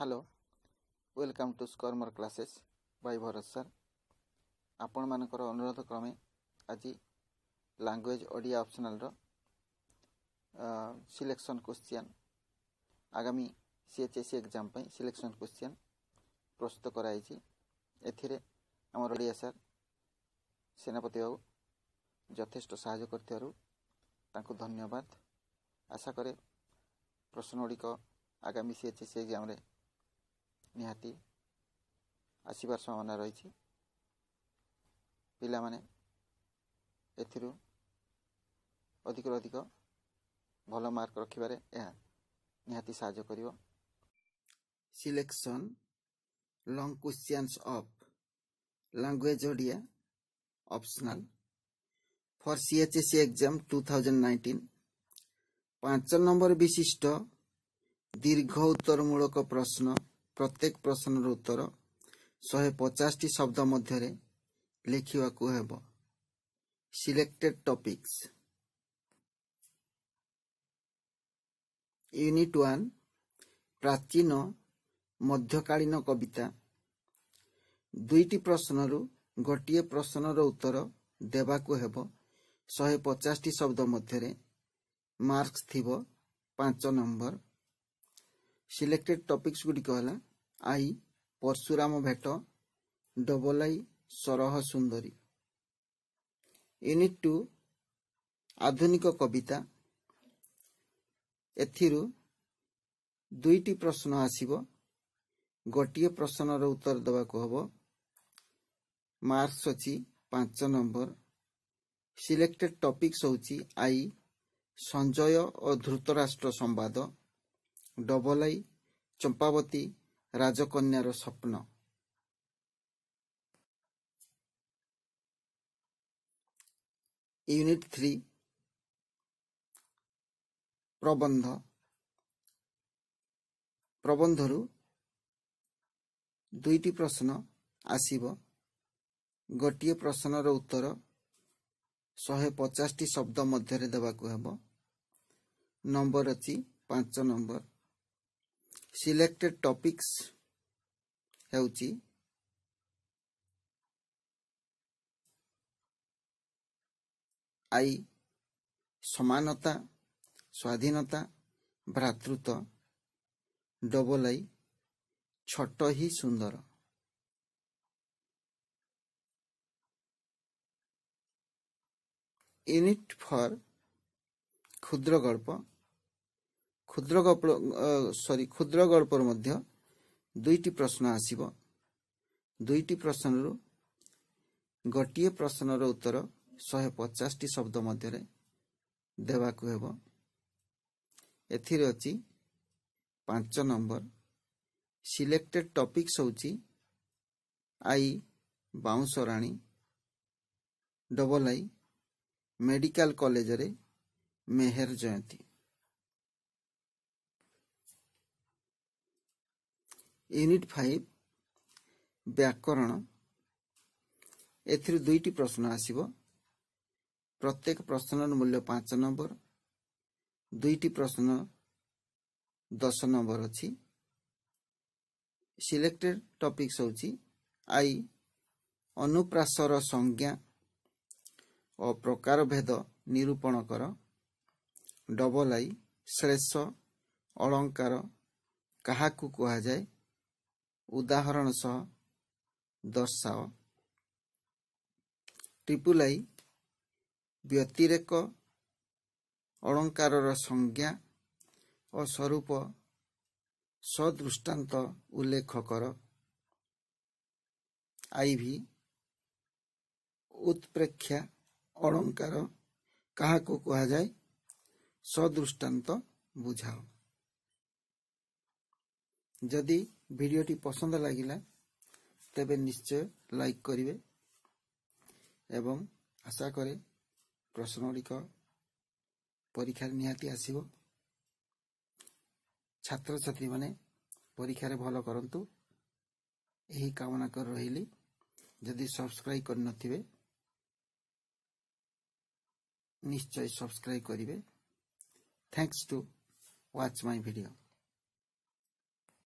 Hello welcome to स्कॉर्मर classes by Bharat sir आपण मानकर अनुरोध क्रमे आज लैंग्वेज ओडिया ऑप्शनल रो सिलेक्शन क्वेश्चन आगामी सीएचएससी एग्जाम पे सिलेक्शन क्वेश्चन प्रस्तुत कराई एथिरे हमर ओडिया सर सेनापति बाबू यथेष्ट सहायता करथिबारु तांको धन्यवाद। आशा करे प्रश्न गुड़िक आगामी सीएचएससी एग्जाम रे निहाती आसबार संभावना रही पिला माने एथिरु अधिक अधिक भल मार्क रखिबारे यह निहाती सहायता करिवो। Selection long questions of language Odia optional for CHSC exam 2019 5 number विशिष्ट दीर्घ उत्तरमूलक प्रश्न प्रत्येक प्रश्नर उत्तर 150 शब्द मध्य लिखिवाकू हेबो। सिलेक्टेड टॉपिक्स यूनिट 1 प्राचीन मध्यकालीन कविता दुईटी प्रश्नरु गोटिए प्रश्नर उत्तर देवाकू हेबो 150 शब्द मध्य मार्क्स थिबो 5 नंबर। सिलेक्टेड टॉपिक्स गुड़िक है आई परशुराम भेट डबल आई सरह सुंदरी। यूनिट 2 आधुनिक कविता एथिरु दुईटी प्रश्न आसीबो गोटिए प्रश्नर उत्तर देवाकू हबो मार्क्स अछि 5 नंबर। सिलेक्टेड टॉपिक्स होची आई संजय और धृतराष्ट्र संवाद डबल आई चंपावती राजकन्यार स्वप्न। यूनिट 3 प्रबंध प्रबंधरु दुईटी प्रश्न आसीबो गोटिए प्रश्नर उत्तर 150 शब्द मध्य देवाकू हेबो नंबर अछि 5 नंबर। सिलेक्टेड टॉपिक्स हेउची आई समानता स्वाधीनता भ्रातृत्व डबल आई छोट ही सुंदर। यूनिट 4 क्षुद्र गल्पर मध्य दुईटी प्रश्न आसीबो दुईटी प्रश्नरु गोटिए प्रश्नर उत्तर 150 शब्द मध्य देवाकू हेबो। एथिरे अछि 5 नंबर। सिलेक्टेड टॉपिक्स होची आई बाउंस राणी डबल आई मेडिकल कॉलेज रे मेहर जयंती। यूनिट 5 व्याकरण एथिरु दुईटी प्रश्न आसीबो प्रत्येक प्रश्नर मूल्य 5 नंबर दुईटी प्रश्न 10 नंबर अछि। सिलेक्टेड टॉपिक्स होची आई अनुप्रासर संज्ञा और प्रकार भेद निरूपण कर डबल आई श्लेष अलंकार काहाकू कहा जाए उदाहरण सह दर्शाओ। ट्रिपल आई व्यतिरेक अलंकार संज्ञा और स्वरूप सदृष्टांत उल्लेख कर। आई भी उत्प्रेक्षा अलंकार काहाकू कहा जाए सदृष्टांत बुझाओ। जदि वीडियोटी पसंद लागिला तेबे निश्चय लाइक करिवे एवं आशा करे प्रश्न गुड़िक परीक्षा निहाती आसीबो। छात्र छात्री माने परीक्षा रे भलो करंतु एही कामना कर रहिली। जदि सब्सक्राइब कर नथिबे निश्चय सब्सक्राइब करिवे। Thanks to watch my video.